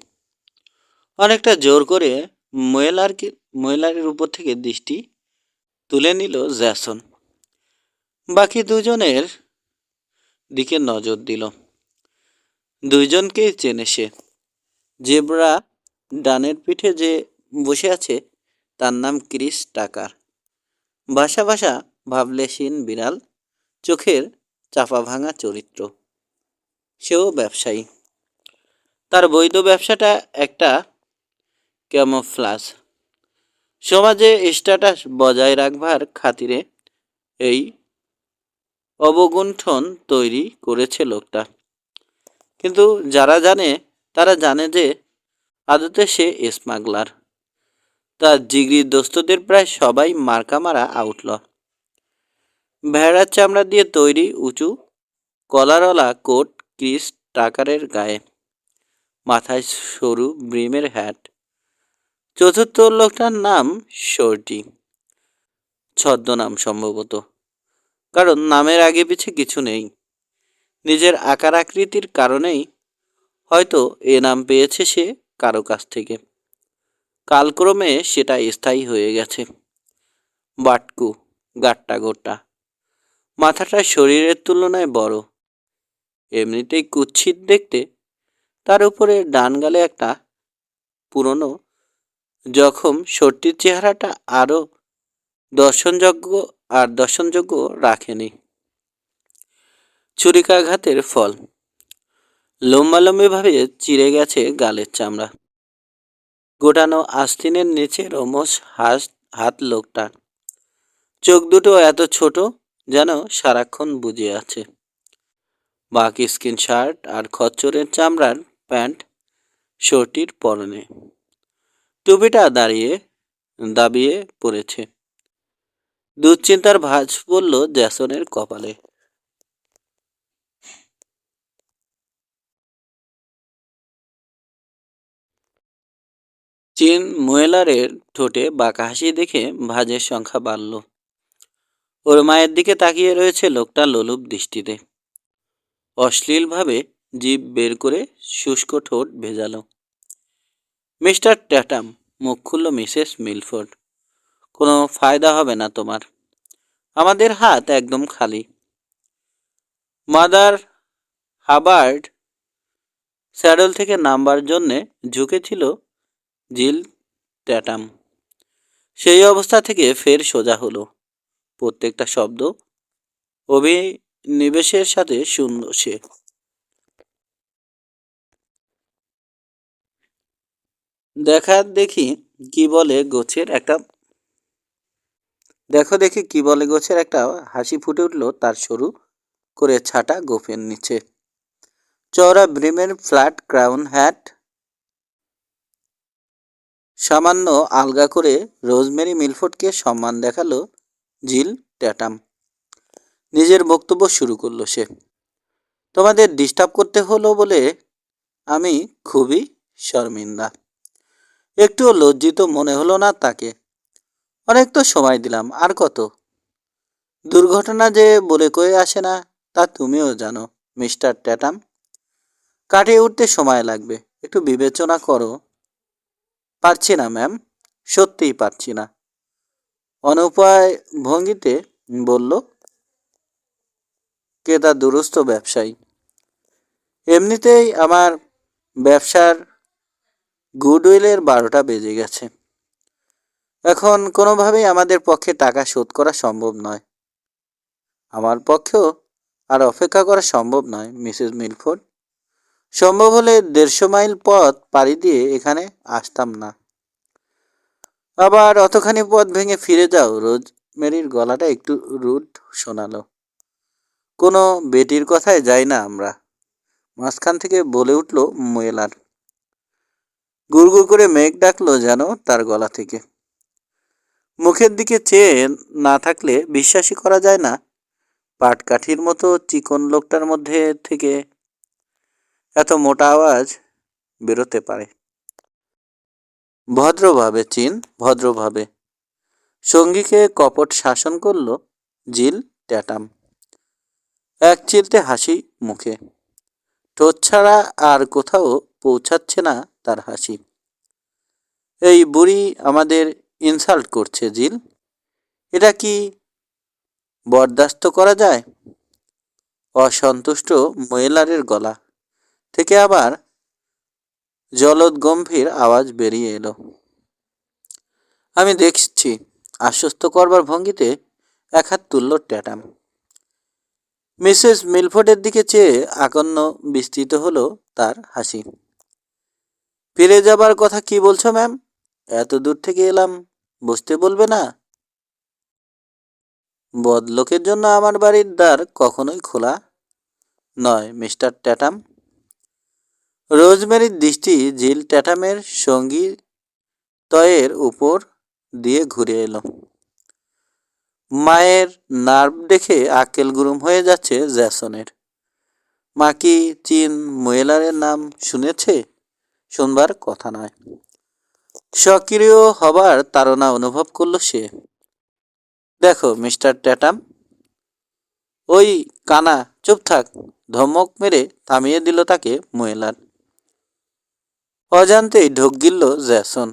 অনেকটা জোর করে ময়লারের উপর থেকে দৃষ্টি তুলে নিল জ্যাসন। বাকি দুজনের দিকে নজর দিল। দুইজনকেই চেনে সে। জেব্রা ডানের পিঠে যে বসে আছে তার নাম ক্রিস টাকার। ভাষা ভাষা ভাবলেশীন বিড়াল, চোখের চাপা ভাঙা চরিত্র। সেও ব্যবসায়ী। তার বৈধ ব্যবসাটা একটা ক্যামোফ্লাজ। সমাজে স্ট্যাটাস বজায় রাখবার খাতিরে এই অবগুণ্ঠন তৈরি করেছে লোকটা। কিন্তু যারা জানে তারা জানে যে আদতে সে স্মাগলার। তার জিগরির দোস্তদের প্রায় সবাই মার্কা মারা আউটল। ভেড়ার চামড়া দিয়ে তৈরি উঁচু কলারওয়ালা কোট ক্রিস টাকারের গায়ে, মাথায় সরু ব্রিমের হ্যাট। চতুর্থ লোকটার নাম শর্টি, ছদ্মনাম সম্ভবত, কারণ নামের আগে পিছে কিছু নেই। নিজের আকার আকৃতির কারণেই হয়তো এ নাম পেয়েছে সে কারো কাছ থেকে। কালক্রমে সেটা স্থায়ী হয়ে গেছে। বাটকু, গাট্টা গোট্টা, মাথাটা শরীরের তুলনায় বড়, এমনিতেই কুৎসিত দেখতে। তার উপরে ডান গালে একটা পুরনো জখম শর্টির চেহারাটা আরও দর্শনযোগ্য রাখেনি। ছুরিকাঘাতের ফল। লম্বালম্বিভাবে চিরে গেছে গালের চামড়া। গোটানো আস্তিনের নিচে রোমস হাত লোকটার। চোখ দুটো এত ছোট যেন সারাক্ষণ বুজে আছে। বাকি স্কিন শার্ট আর খচ্চরের চামড়ার প্যান্ট শর্টির পরনে। টুপিটা দাবিয়ে পড়েছে। দুশ্চিন্তার ভাঁজ পড়ল জ্যাসনের কপালে। চিন মুয়েলারের ঠোঁটে বাঁকা হাসি দেখে ভাঁজের সংখ্যা বাড়ল। ওর মায়ের দিকে তাকিয়ে রয়েছে লোকটা লোলুপ দৃষ্টিতে। অশ্লীলভাবে জিভ বের করে শুষ্ক ঠোঁট ভেজালো। মিস্টার ট্যাটাম, মুখ খুলল মিসেস মিলফোর্ড। কোনো ফায়দা হবে না তোমার। আমাদের হাত একদম খালি। মাদার হাবার্ড স্যাডল থেকে নামবার জন্যে ঝুঁকেছিল জিল ট্যাটাম। সেই অবস্থা থেকে ফের সোজা হলো। প্রত্যেকটা শব্দ অভিনিবেশের সাথে শুনল সে। দেখি কি বলে গোছের একটা হাসি ফুটে উঠল তার সরু করে ছাটা গোফের নিচে। চওড়া ব্রিমের ফ্ল্যাট ক্রাউন হ্যাট সামান্য আলগা করে রোজমেরি মিলফোর্ডকে সম্মান দেখালো জিল ট্যাটাম। নিজের বক্তব্য শুরু করলো সে। তোমাদের ডিস্টার্ব করতে হলো বলে আমি খুবই শর্মিন্দা। একটুও লজ্জিত মনে হলো না তাকে। অনেক তো সময় দিলাম, আর কত? দুর্ঘটনা যে বলে কয়ে আসে না তা তুমিও জানো মিস্টার ট্যাটাম। কাটিয়ে উঠতে সময় লাগবে, একটু বিবেচনা করো। পারছি না ম্যাম, সত্যিই পারছি না, অনুপায় ভঙ্গিতে বলল ক্রেতা দুরস্ত ব্যবসায়ী। এমনিতেই আমার ব্যবসার গুডউইলের 12টা বেজে গেছে। এখন কোনোভাবেই আমাদের পক্ষে টাকা শোধ করা সম্ভব নয়। আমার পক্ষেও আর অপেক্ষা করা সম্ভব নয় মিসেস মিলফোর্ড। সম্ভব হলে 150 মাইল পথ পাড়ি দিয়ে এখানে আসতাম না। আবার অতখানি পথ ভেঙে ফিরে যাও। রোজমেরির গলাটা একটু রুড শোনালো। কোনো বেটির কথায় যাই না আমরা, মাঝখান থেকে বলে উঠল মুয়েলার। গুড়গুড় করে মেঘ ডাকলো যেন তার গলা থেকে। মুখের দিকে চেয়ে না থাকলে বিশ্বাসই করা যায় না পাটকাঠির মতো চিকন লোকটার মধ্যে থেকে এত মোটা আওয়াজ বেরোতে পারে? ভদ্রভাবে চিন, ভদ্রভাবে। সঙ্গীকে কপট শাসন করল জিল ট্যাটাম, এক চিলতে হাসি মুখে। ঠোঁট ছাড়া আর কোথাও পৌঁছাচ্ছে না তার হাসি। এই বুড়ি আমাদের ইনসাল্ট করছে জিল, এটা কি বরদাস্ত করা যায়? অসন্তুষ্ট মহিলারের গলা থেকে আবার জলদগম্ভীর আওয়াজ বেরিয়ে এলো। আমি দেখছি। আশ্বস্ত করবার ভঙ্গিতে এক হাত তুলল ট্যাটাম। মিসেস মিলফোর্ডের দিকে চেয়ে আকন্ন বিস্তৃত হলো তার হাসি। ফিরে যাবার কথা কি বলছো ম্যাম? এত দূর থেকে এলাম, বসতে বলবে না? বদলোকের জন্য আমার বাড়ির দ্বার কখনোই খোলা নয় মিস্টার ট্যাটাম। রোজমেরির দৃষ্টি জিল ট্যাটামের সঙ্গী তয়ের উপর দিয়ে ঘুরে এলো। মায়ের নার্ভ দেখে আক্কেল গুরুম হয়ে যাচ্ছে জ্যাসনের। মা কি চিন মুয়েলারের নাম শুনেছে? শুনবার কথা নয়। সক্রিয় হবার তাড়না অনুভব করল সে। দেখো মিস্টার ট্যাটাম, ওই কানা, চুপ থাক, ধমক মেরে থামিয়ে দিল তাকে মুয়েলার। অজান্তেই ঢোক গিলল জ্যাসন।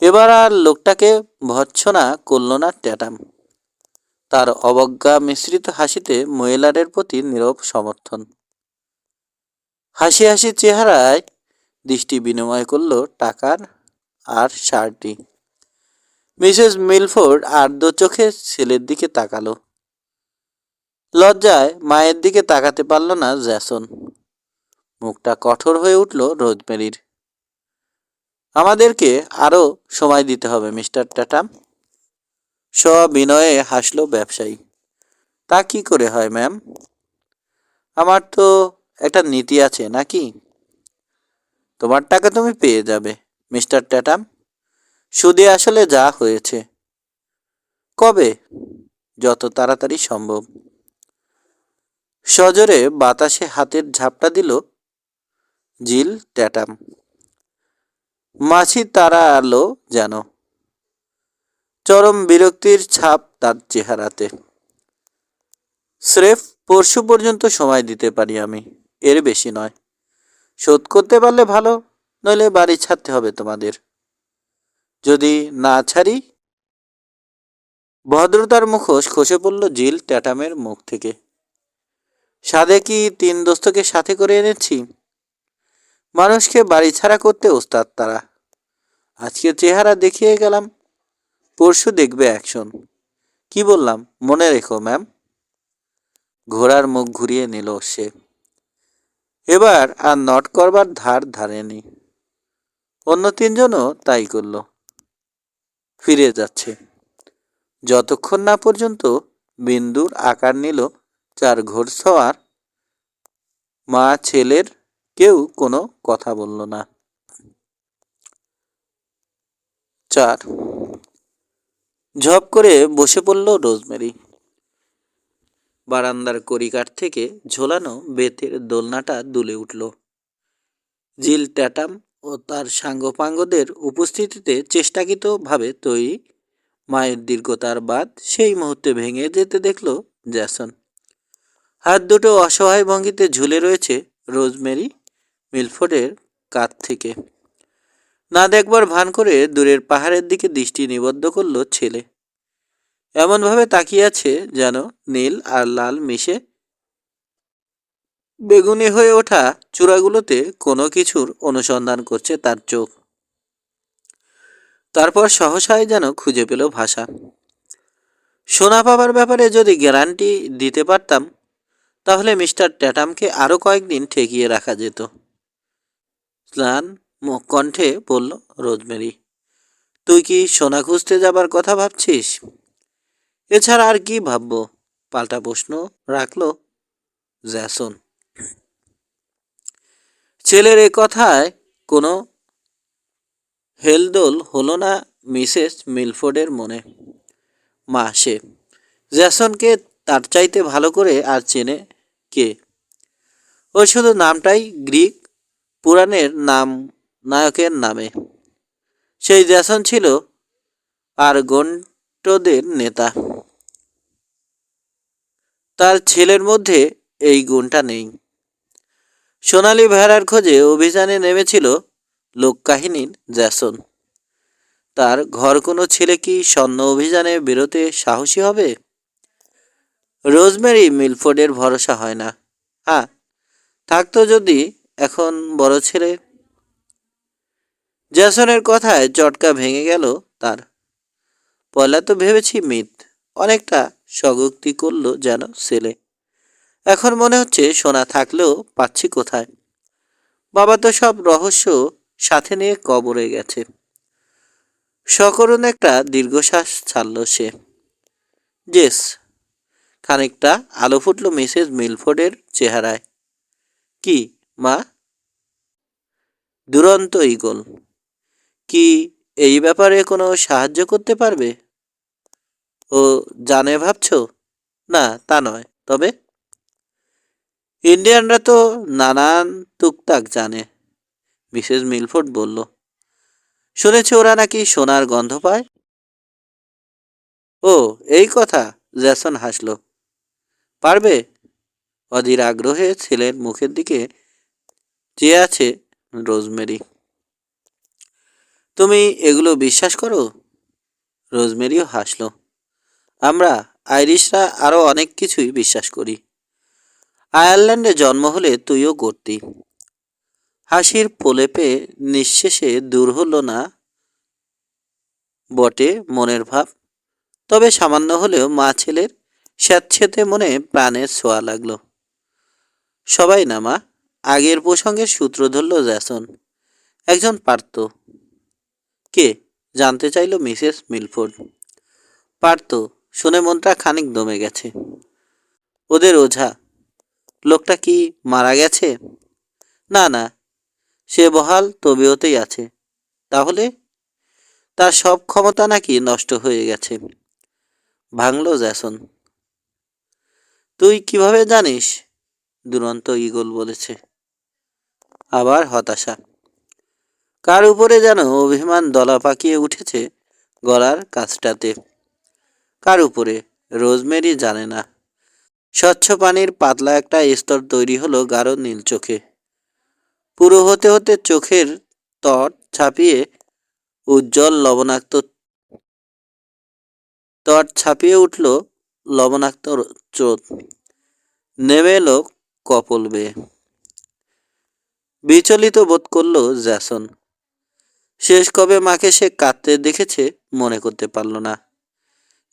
এবার আর লোকটাকে ভৎসনা করল না ট্যাটাম। তার অবজ্ঞা মিশ্রিত হাসিতে মুয়েলারের প্রতি নীরব সমর্থন। হাসি হাসি চেহারায় দৃষ্টি বিনিময় করল টাকার আর শার্টটি। মিসেস মিলফোর্ড আর্দ্র চোখে ছেলের দিকে তাকালো। লজ্জায় মায়ের দিকে তাকাতে পারল না জ্যাসন। মুখটা কঠোর হয়ে উঠল রোজমেরির। আমাদেরকে আরো সময় দিতে হবে মিস্টার ট্যাটাম। সবিনয়ে হাসল ব্যবসায়ী। তা কি করে হয় ম্যাম? আমার তো একটা নীতি আছে নাকি? তোমার টাকা তুমি পেয়ে যাবে মিস্টার ট্যাটাম, সুদে আসলে যা হয়েছে। কবে? যত তাড়াতাড়ি সম্ভব। সজোরে বাতাসে হাতের ঝাপটা দিল জিল ট্যাটাম। মাছি তারা আলো যেন। চরম বিরক্তির ছাপ তার চেহারাতে। স্রেফ পরশু পর্যন্ত সময় দিতে পারি আমি, এর বেশি নয়। শোধ করতে পারলে ভালো, নইলে বাড়ি ছাড়তে হবে তোমাদের। যদি না ছাড়ি? ভদ্রতার মুখোশ খসে পড়ল জিল ট্যাটামের মুখ থেকে। সাধে কি 3 দোস্তকে সাথে করে এনেছি? মানুষকে বাড়ি ছাড়া করতে ওস্তাদ তারা। আজকে চেহারা দেখিয়ে গেলাম, পরশু দেখবে অ্যাকশন। কি বললাম মনে রেখো ম্যাম। ঘোড়ার মুখ ঘুরিয়ে নিল সে। এবার আর নট করবার ধার ধারেনি। অন্য 3 জনও তাই করল। ফিরে যাচ্ছে। যতক্ষণ না পর্যন্ত বিন্দুর আকার নিল 4 ঘোড়সওয়ার। মা ছেলের কেউ কোনো কথা বলল না। 4 ঝপ করে বসে পড়ল রোজমেরি। বারান্দার কড়িকাঠ থেকে ঝোলানো বেতের দোলনাটা দুলে উঠল। জিল ট্যাটাম ও তার সাঙ্গপাঙ্গদের উপস্থিতিতে চেষ্টাকৃতভাবে তৈরি মায়ের দীর্ঘতার বাঁধ সেই মুহূর্তে ভেঙে যেতে দেখল জ্যাসন। হাত দুটো অসহায় ভঙ্গিতে ঝুলে রয়েছে রোজমেরি মিলফোর্ডের কাঁধ থেকে। না দেখবার ভান করে দূরের পাহাড়ের দিকে দৃষ্টি নিবদ্ধ করল ছেলে। এমনভাবে তাকিয়ে আছে যেন নীল আর লাল মিশে বেগুনি হয়ে ওঠা চূড়াগুলোতে কোনো কিছুর অনুসন্ধান করছে তার চোখ। তারপর সহসায় যেন খুঁজে পেল ভাষা। সোনা পাবার ব্যাপারে যদি গ্যারান্টি দিতে পারতাম, তাহলে মিস্টার ট্যাটামকে আরো কয়েকদিন ঠেকিয়ে রাখা যেত। স্নান কণ্ঠে বলল রোজমেরি। তুই কি সোনা খুঁজতে যাবার কথা ভাবছিস? এছাড়া আর কি ভাববো? পাল্টা প্রশ্ন রাখল জ্যাসন। ছেলের এ কথায় কোনো হেলদোল হলো না মিসেস মিলফোর্ডের মনে। মা সে। জ্যাসনকে তার চাইতে ভালো করে আর চেনে কে? ওই শুধু নামটাই গ্রিক পুরাণের নাম, নায়কের নামে। সেই জ্যাসন ছিল আর গন্টদের নেতা। তার ছেলের মধ্যে এই গুণটা নেই। সোনালি ভেড়ার খোঁজে অভিযানে নেমেছিল লোককাহিনীর জ্যাসন। তার ঘর কোনো ছেলে কি স্বর্ণ অভিযানে বেরোতে সাহসী হবে? রোজমেরি মিলফোর্ডের ভরসা হয় না। হ্যাঁ, থাকতো যদি এখন বড় ছেলে। জ্যাসনের কথায় চটকা ভেঙে গেল তার। পয়লা তো ভেবেছি মিথ, অনেকটা স্বগোক্তি করল যেন ছেলে। এখন মনে হচ্ছে সোনা থাকলেও পাচ্ছি কোথায়? বাবা তো সব রহস্য সাথে নিয়ে কবরে গেছে। সকরুণ একটা দীর্ঘশ্বাস ছাড়ল সে। জেস। খানিকটা আলো ফুটল মিসেস মিলফোর্ডের চেহারায়। কি মা? দুরন্ত ঈগল। কি এই ব্যাপারে কোনো সাহায্য করতে পারবে? ও জানে ভাবছো? না, তা নয়, তবে ইন্ডিয়ানরা তো নানান টুকটাক জানে, মিসেস মিলফোর্ড বলল। শুনেছি ওরা নাকি সোনার গন্ধ পায়। ও এই কথা, জ্যাসন হাসল। পারবে? অধীর আগ্রহে ছেলের মুখের দিকে চেয়ে আছে রোজমেরি। তুমি এগুলো বিশ্বাস করো? রোজমেরিও হাসল। আমরা আইরিশরা আরও অনেক কিছুই বিশ্বাস করি। আয়ারল্যান্ডে জন্ম হলে তুইও করতি। হাসির প্রলেপে নিঃশেষে দূর হলো না বটে মনের ভাব, তবে সামান্য হলেও মা ছেলের স্যাঁতসেঁতে মনে প্রাণের ছোঁয়া লাগলো। সবাই না মা, আগের প্রসঙ্গের সূত্র ধরল জ্যাসন। একজন পারত। কে? জানতে চাইল মিসেস মিলফোর্ড। পারত শুনে মনটা খানিক দমে গেছে। ওদের ওঝা। লোকটা কি মারা গেছে? না না, সে বহাল তবিয়তেই আছে। তাহলে তার সব ক্ষমতা নাকি নষ্ট হয়ে গেছে? ভাঙল জ্যাসন। তুই কিভাবে জানিস? দুরন্ত ঈগল বলেছে। আবার হতাশা। কার উপরে যেন অভিমান দলা পাকিয়ে উঠেছে গলার কাছটাতে। কার উপরে? রোজমেরি জানে না। স্বচ্ছ পানির পাতলা একটা স্তর তৈরি হলো গাঢ় নীল চোখে। পুরো হতে হতে চোখের তট ছাপিয়ে উজ্জ্বল লবণাক্ত তট ছাপিয়ে উঠল লবণাক্ত স্রোত। নেমে এলো কপল বেয়ে। বিচলিত বোধ করল জ্যাসন। শেষ কবে মাকে সে কাঁদতে দেখেছে মনে করতে পারল না।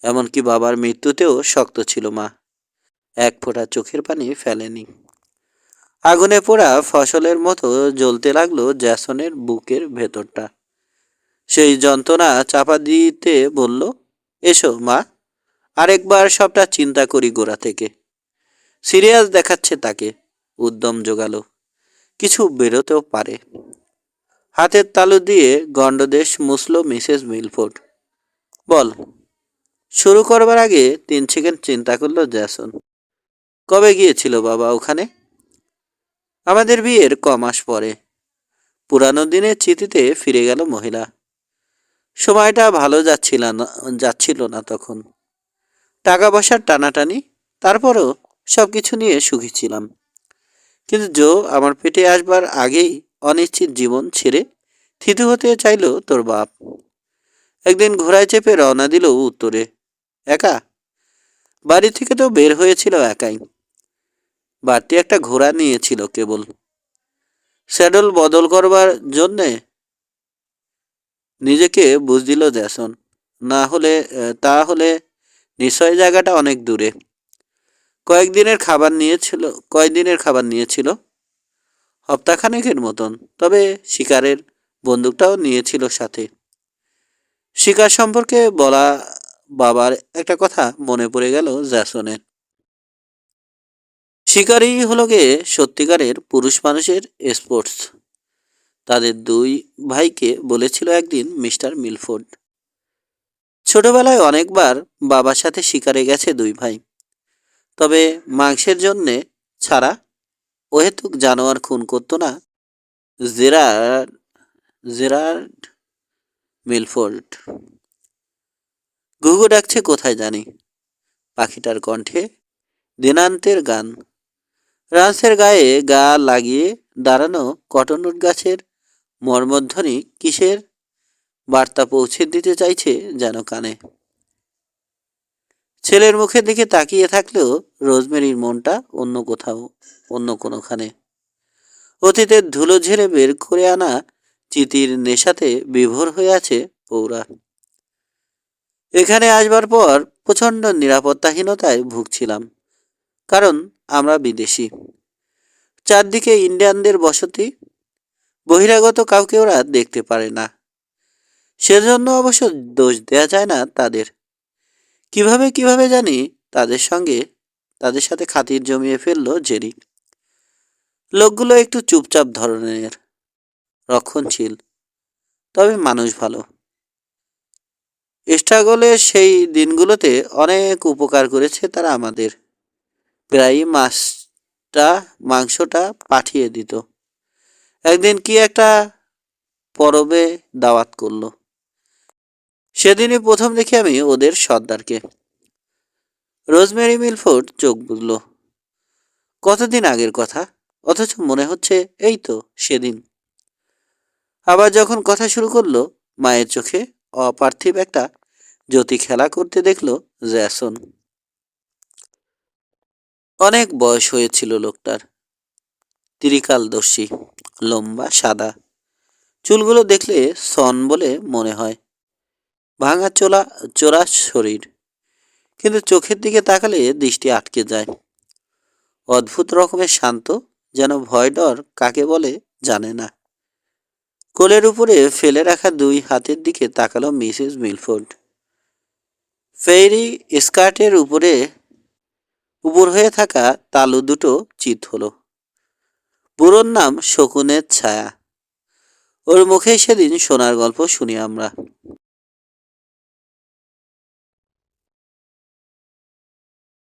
এমনকি বাবার মৃত্যুতেও শক্ত ছিল মা, এক ফোঁটা চোখের পানি ফেলেনি। আগুনে পোড়া ফসলের মতো জ্বলতে লাগলো জ্যাসনের বুকের ভেতরটা। সেই যন্ত্রণা চাপা দিতে বলল, এসো মা, আরেকবার সবটা চিন্তা করি গোড়া থেকে। সিরিয়াস দেখাচ্ছে তাকে। উদ্যম জোগালো, কিছু বেরোতেও পারে। হাতের তালু দিয়ে গণ্ডদেশ মুছল মিসেস মিলফোর্ড। বল। শুরু করবার আগে 3 সেকেন্ড চিন্তা করলো জ্যাসন। কবে গিয়েছিল বাবা ওখানে? আমাদের বিয়ের কমাস পরে। পুরানো দিনের স্মৃতিতে ফিরে গেল মহিলা। সময়টা ভালো যাচ্ছিল না তখন। টাকা পয়সার টানাটানি, তারপরও সবকিছু নিয়ে সুখী ছিলাম। কিন্তু জো আমার পেটে আসবার আগেই অনিশ্চিত জীবন ছেড়ে থিতু হতে চাইল তোর বাপ। একদিন ঘোড়ায় চেপে রওনা দিল উত্তরে। একা। বাড়ি থেকে তো বের হয়েছিল একাই। বাড়তি একটা ঘোড়া নিয়েছিল কেবল, স্যাডল বদল করবার জন্যে। নিজেকে বুঝ দিল জ্যাসন। না হলে তাহলে নিশ্চয় জায়গাটা অনেক দূরে। কয়েকদিনের খাবার নিয়েছিল, হপ্তাখানেকের মতন। তবে শিকারের বন্দুকটাও নিয়েছিল সাথে। শিকার সম্পর্কে বলা বাবার একটা কথা মনে পড়ে গেল জ্যাসনের। শিকারই হলো গিয়ে সত্যিকারের পুরুষ মানুষের স্পোর্টস। তাদের 2 ভাইকে বলেছিল একদিন মিস্টার মিলফোর্ড। ছোটবেলায় অনেকবার বাবার সাথে শিকারে গেছে 2 ভাই। তবে মাংসের জন্যে ছাড়া অহেতুক জানোয়ার খুন করতো না জেরার্ড জেরার্ড মিলফোর্ড। ঘুঘু ডাকছে কোথায় জানি, পাখিটার কণ্ঠে দিনান্তের গান। রান্সের গায়ে গা লাগিয়ে দাঁড়ানো কটনউড গাছের মর্মধ্বনি কিসের বার্তা পৌঁছে দিতে চাইছে যেন কানে। ছেলের মুখের দিকে তাকিয়ে থাকলেও রোজমেরির মনটা অন্য কোথাও, অন্য কোনোখানে। অতীতের ধুলো ঝেড়ে বের করে আনা চিতির নেশাতে বিভোর হয়ে আছে পৌরা। এখানে আসবার পর প্রচণ্ড নিরাপত্তাহীনতায় ভুগছিলাম, কারণ আমরা বিদেশি। চারদিকে ইন্ডিয়ানদের বসতি, বহিরাগত কাউকে ওরা দেখতে পারে না। সেজন্য অবশ্য দোষ দেয়া যায় না তাদের। কিভাবে জানি তাদের সাথে খাতির জমিয়ে ফেললো জেরি। লোকগুলো একটু চুপচাপ ধরনের, রক্ষণশীল, তবে মানুষ ভালো। স্ট্রাগলের সেই দিনগুলোতে অনেক উপকার করেছে তারা আমাদের। প্রায়ই মাংসটা পাঠিয়ে দিত। একদিন কি একটা পরবে দাওয়াত করলো। সেদিনই প্রথম দেখি আমি ওদের সর্দারকে। রোজমেরি মিলফোর্ড চোখ বুঝল। কতদিন আগের কথা, অথচ মনে হচ্ছে এই তো সেদিন। আবার যখন কথা শুরু করলো, মায়ের চোখে অপার্থিব একটা জ্যোতি খেলা করতে দেখলো জ্যাসন। অনেক বয়স হয়েছিল লোকটার, ত্রিকালদর্শী, লম্বা সাদা, চুলগুলো দেখলে সন বলে মনে হয়। ভাঙা চোরা শরীর, কিন্তু চোখের দিকে তাকালে দৃষ্টি আটকে যায়। অদ্ভুত রকমের শান্ত, যেন ভয় ডর কাকে বলে জানে না। কোলের উপরে ফেলে রাখা দুই হাতের দিকে তাকালো মিসেস মিলফোর্ড। ফেরি স্কার্টের উপর হয়ে থাকা তালু দুটো চিত হলো। বুড়োর নাম শকুনের ছায়া। ওর মুখে সেদিন সোনার গল্প শুনি আমরা।